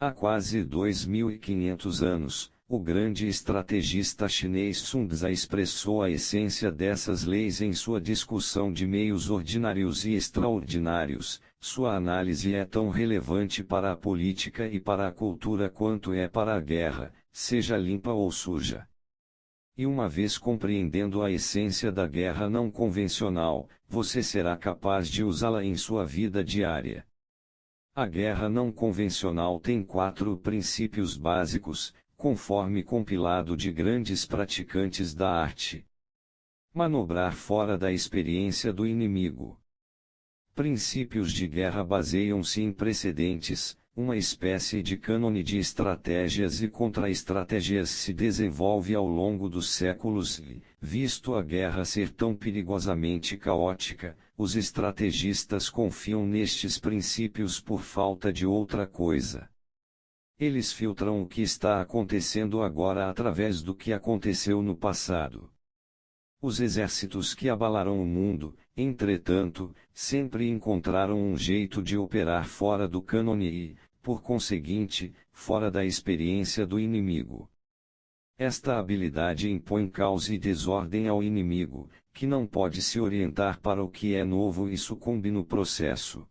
Há quase 2.500 anos, o grande estrategista chinês Sun Tzu expressou a essência dessas leis em sua discussão de meios ordinários e extraordinários. Sua análise é tão relevante para a política e para a cultura quanto é para a guerra, seja limpa ou suja. E uma vez compreendendo a essência da guerra não convencional, você será capaz de usá-la em sua vida diária. A guerra não convencional tem 4 princípios básicos, conforme compilado de grandes praticantes da arte. Manobrar fora da experiência do inimigo. Princípios de guerra baseiam-se em precedentes, uma espécie de cânone de estratégias e contra-estratégias se desenvolve ao longo dos séculos e, visto a guerra ser tão perigosamente caótica, os estrategistas confiam nestes princípios por falta de outra coisa. Eles filtram o que está acontecendo agora através do que aconteceu no passado. Os exércitos que abalaram o mundo, entretanto, sempre encontraram um jeito de operar fora do cânone e, por conseguinte, fora da experiência do inimigo. Esta habilidade impõe caos e desordem ao inimigo, que não pode se orientar para o que é novo e sucumbe no processo.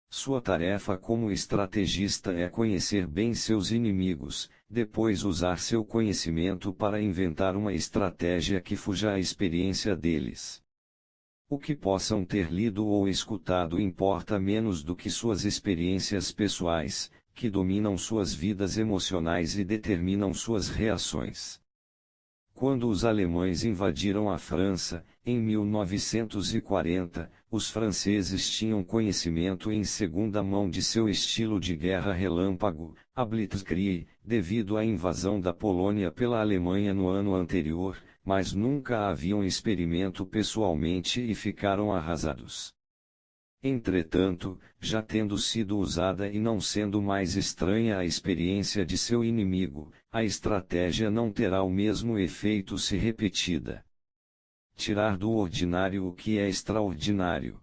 Sua tarefa como estrategista é conhecer bem seus inimigos, depois usar seu conhecimento para inventar uma estratégia que fuja à experiência deles. O que possam ter lido ou escutado importa menos do que suas experiências pessoais, que dominam suas vidas emocionais e determinam suas reações. Quando os alemães invadiram a França, em 1940, os franceses tinham conhecimento em segunda mão de seu estilo de guerra relâmpago, a Blitzkrieg, devido à invasão da Polônia pela Alemanha no ano anterior, mas nunca a haviam experimento pessoalmente e ficaram arrasados. Entretanto, já tendo sido usada e não sendo mais estranha à experiência de seu inimigo, a estratégia não terá o mesmo efeito se repetida. Tirar do ordinário o que é extraordinário.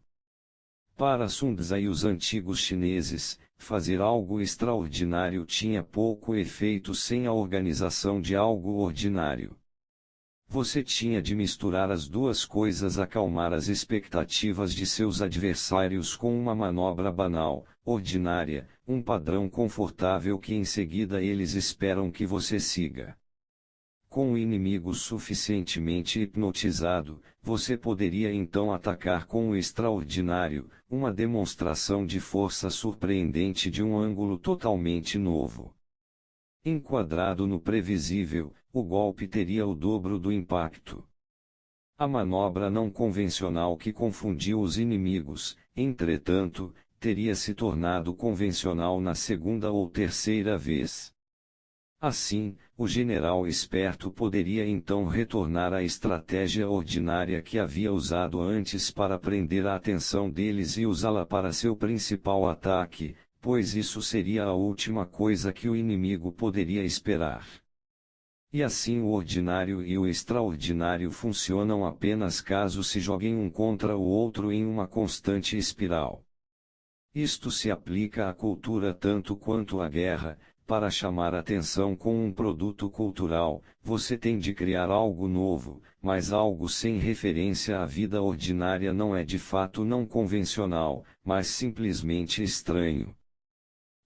Para Sun Tzu e os antigos chineses, fazer algo extraordinário tinha pouco efeito sem a organização de algo ordinário. Você tinha de misturar as duas coisas, acalmar as expectativas de seus adversários com uma manobra banal, ordinária, um padrão confortável que em seguida eles esperam que você siga. Com o inimigo suficientemente hipnotizado, você poderia então atacar com o extraordinário, uma demonstração de força surpreendente de um ângulo totalmente novo. Enquadrado no previsível, o golpe teria o dobro do impacto. A manobra não convencional que confundiu os inimigos, entretanto, teria se tornado convencional na segunda ou terceira vez. Assim, o general esperto poderia então retornar à estratégia ordinária que havia usado antes para prender a atenção deles e usá-la para seu principal ataque, pois isso seria a última coisa que o inimigo poderia esperar. E assim o ordinário e o extraordinário funcionam apenas caso se joguem um contra o outro em uma constante espiral. Isto se aplica à cultura tanto quanto à guerra. Para chamar atenção com um produto cultural, você tem de criar algo novo, mas algo sem referência à vida ordinária não é de fato não convencional, mas simplesmente estranho.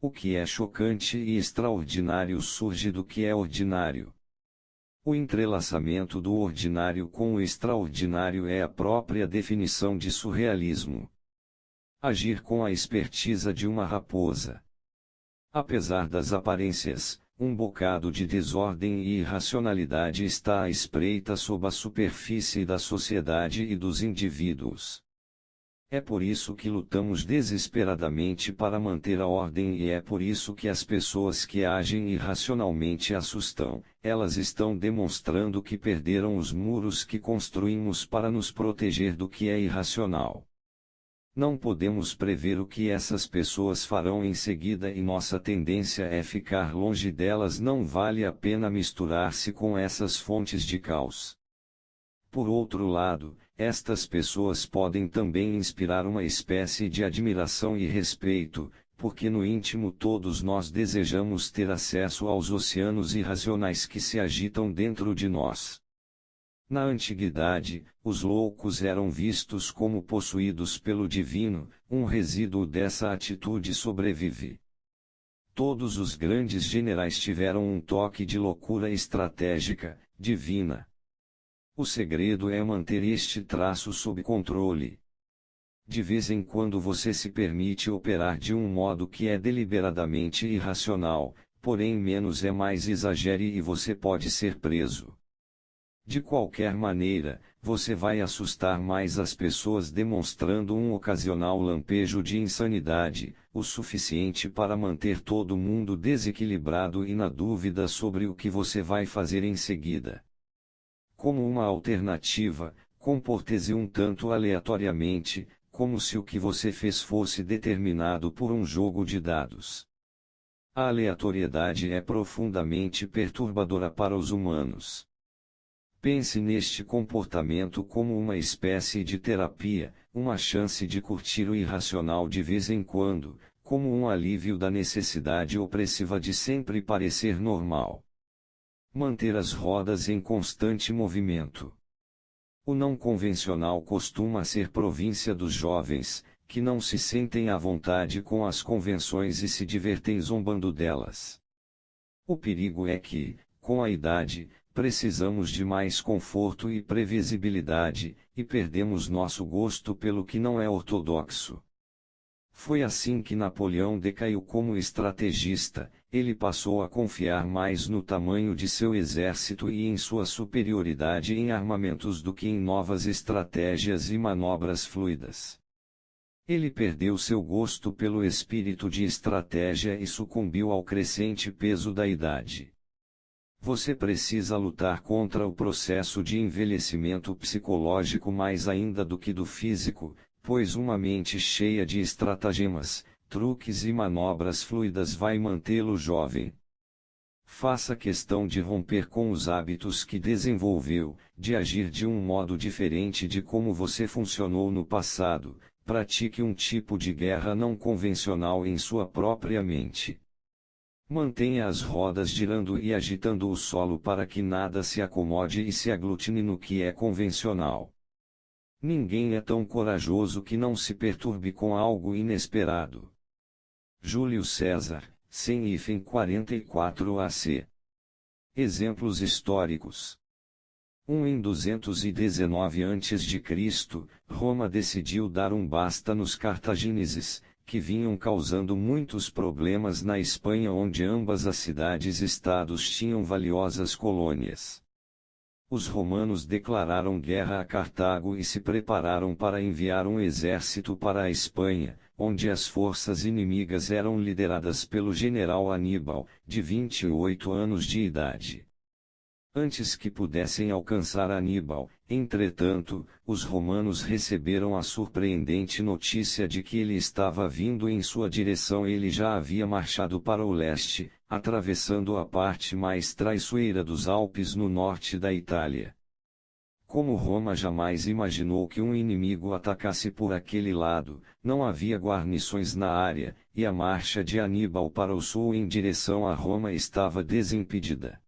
O que é chocante e extraordinário surge do que é ordinário. O entrelaçamento do ordinário com o extraordinário é a própria definição de surrealismo. Agir com a esperteza de uma raposa. Apesar das aparências, um bocado de desordem e irracionalidade está à espreita sob a superfície da sociedade e dos indivíduos. É por isso que lutamos desesperadamente para manter a ordem e é por isso que as pessoas que agem irracionalmente assustam, elas estão demonstrando que perderam os muros que construímos para nos proteger do que é irracional. Não podemos prever o que essas pessoas farão em seguida e nossa tendência é ficar longe delas. Não vale a pena misturar-se com essas fontes de caos. Por outro lado, estas pessoas podem também inspirar uma espécie de admiração e respeito, porque no íntimo todos nós desejamos ter acesso aos oceanos irracionais que se agitam dentro de nós. Na antiguidade, os loucos eram vistos como possuídos pelo divino, um resíduo dessa atitude sobrevive. Todos os grandes generais tiveram um toque de loucura estratégica, divina. O segredo é manter este traço sob controle. De vez em quando você se permite operar de um modo que é deliberadamente irracional, porém menos é mais exagere e você pode ser preso. De qualquer maneira, você vai assustar mais as pessoas demonstrando um ocasional lampejo de insanidade, o suficiente para manter todo mundo desequilibrado e na dúvida sobre o que você vai fazer em seguida. Como uma alternativa, comporte-se um tanto aleatoriamente, como se o que você fez fosse determinado por um jogo de dados. A aleatoriedade é profundamente perturbadora para os humanos. Pense neste comportamento como uma espécie de terapia, uma chance de curtir o irracional de vez em quando, como um alívio da necessidade opressiva de sempre parecer normal. Manter as rodas em constante movimento. O não convencional costuma ser província dos jovens, que não se sentem à vontade com as convenções e se divertem zombando delas. O perigo é que, com a idade, precisamos de mais conforto e previsibilidade, e perdemos nosso gosto pelo que não é ortodoxo. Foi assim que Napoleão decaiu como estrategista, ele passou a confiar mais no tamanho de seu exército e em sua superioridade em armamentos do que em novas estratégias e manobras fluidas. Ele perdeu seu gosto pelo espírito de estratégia e sucumbiu ao crescente peso da idade. Você precisa lutar contra o processo de envelhecimento psicológico mais ainda do que do físico, pois uma mente cheia de estratagemas, truques e manobras fluidas vai mantê-lo jovem. Faça questão de romper com os hábitos que desenvolveu, de agir de um modo diferente de como você funcionou no passado, pratique um tipo de guerra não convencional em sua própria mente. Mantenha as rodas girando e agitando o solo para que nada se acomode e se aglutine no que é convencional. Ninguém é tão corajoso que não se perturbe com algo inesperado. Júlio César, 100-44 AC. Exemplos históricos. Em 219 a.C., Roma decidiu dar um basta nos cartagineses, que vinham causando muitos problemas na Espanha onde ambas as cidades-estados tinham valiosas colônias. Os romanos declararam guerra a Cartago e se prepararam para enviar um exército para a Espanha, onde as forças inimigas eram lideradas pelo general Aníbal, de 28 anos de idade. Antes que pudessem alcançar Aníbal, entretanto, os romanos receberam a surpreendente notícia de que ele estava vindo em sua direção. Ele já havia marchado para o leste, atravessando a parte mais traiçoeira dos Alpes no norte da Itália. Como Roma jamais imaginou que um inimigo atacasse por aquele lado, não havia guarnições na área, e a marcha de Aníbal para o sul em direção a Roma estava desimpedida.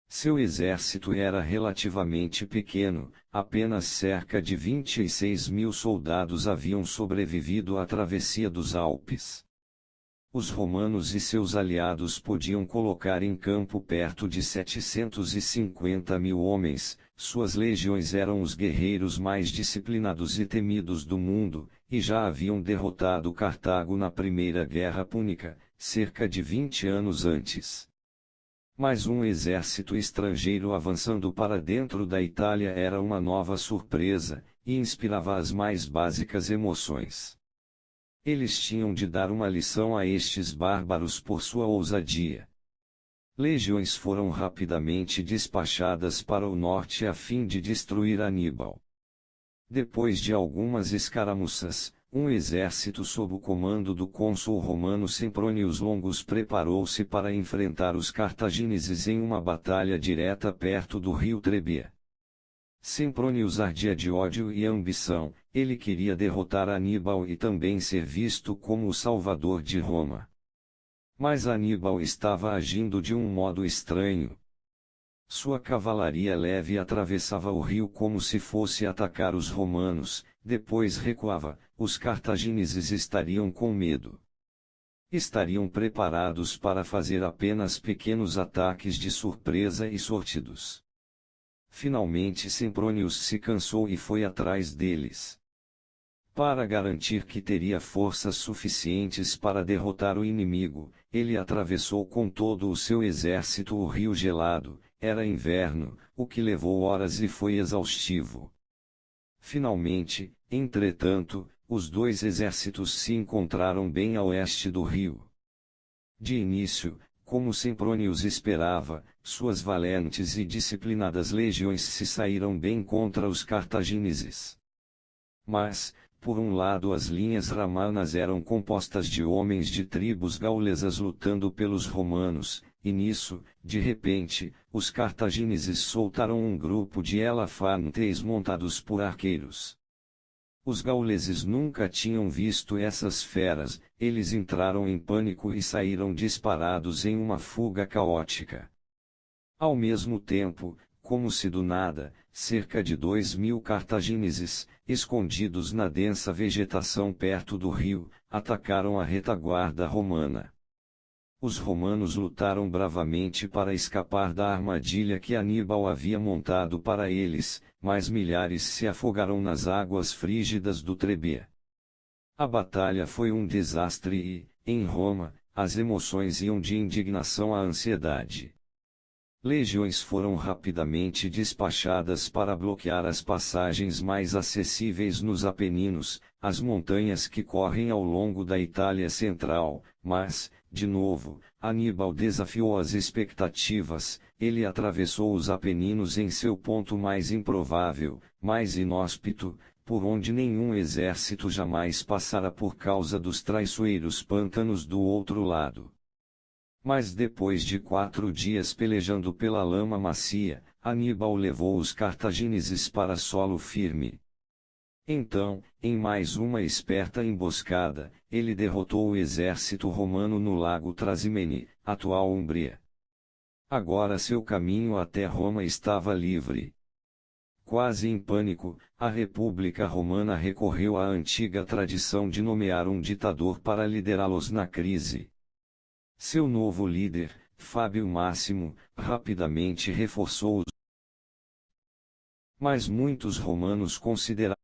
Seu exército era relativamente pequeno, apenas cerca de 26.000 soldados haviam sobrevivido à travessia dos Alpes. Os romanos e seus aliados podiam colocar em campo perto de 750.000 homens, suas legiões eram os guerreiros mais disciplinados e temidos do mundo, e já haviam derrotado Cartago na Primeira Guerra Púnica, cerca de 20 anos antes. Mas um exército estrangeiro avançando para dentro da Itália era uma nova surpresa, e inspirava as mais básicas emoções. Eles tinham de dar uma lição a estes bárbaros por sua ousadia. Legiões foram rapidamente despachadas para o norte a fim de destruir Aníbal. Depois de algumas escaramuças, um exército sob o comando do cônsul romano Sempronius Longus preparou-se para enfrentar os cartagineses em uma batalha direta perto do rio Trebia. Sempronius ardia de ódio e ambição, ele queria derrotar Aníbal e também ser visto como o salvador de Roma. Mas Aníbal estava agindo de um modo estranho. Sua cavalaria leve atravessava o rio como se fosse atacar os romanos, depois recuava, os cartagineses estariam com medo. Estariam preparados para fazer apenas pequenos ataques de surpresa e sortidos. Finalmente Semprônios se cansou e foi atrás deles. Para garantir que teria forças suficientes para derrotar o inimigo, ele atravessou com todo o seu exército o rio gelado. Era inverno, o que levou horas e foi exaustivo. Finalmente, entretanto, os dois exércitos se encontraram bem a oeste do rio. De início, como Semprônios esperava, suas valentes e disciplinadas legiões se saíram bem contra os cartagineses. Mas, por um lado as linhas romanas eram compostas de homens de tribos gaulesas lutando pelos romanos, e nisso, de repente, os cartagineses soltaram um grupo de elefantes montados por arqueiros. Os gauleses nunca tinham visto essas feras, eles entraram em pânico e saíram disparados em uma fuga caótica. Ao mesmo tempo, como se do nada, cerca de 2.000 cartagineses, escondidos na densa vegetação perto do rio, atacaram a retaguarda romana. Os romanos lutaram bravamente para escapar da armadilha que Aníbal havia montado para eles, mas milhares se afogaram nas águas frígidas do Trebia. A batalha foi um desastre e, em Roma, as emoções iam de indignação à ansiedade. Legiões foram rapidamente despachadas para bloquear as passagens mais acessíveis nos Apeninos, as montanhas que correm ao longo da Itália Central, mas, de novo, Aníbal desafiou as expectativas, ele atravessou os Apeninos em seu ponto mais improvável, mais inóspito, por onde nenhum exército jamais passara por causa dos traiçoeiros pântanos do outro lado. Mas depois de 4 dias pelejando pela lama macia, Aníbal levou os cartagineses para solo firme. Então, em mais uma esperta emboscada, ele derrotou o exército romano no lago Trasimene, atual Umbria. Agora seu caminho até Roma estava livre. Quase em pânico, a República Romana recorreu à antiga tradição de nomear um ditador para liderá-los na crise. Seu novo líder, Fábio Máximo, rapidamente reforçou os. Mas muitos romanos consideravam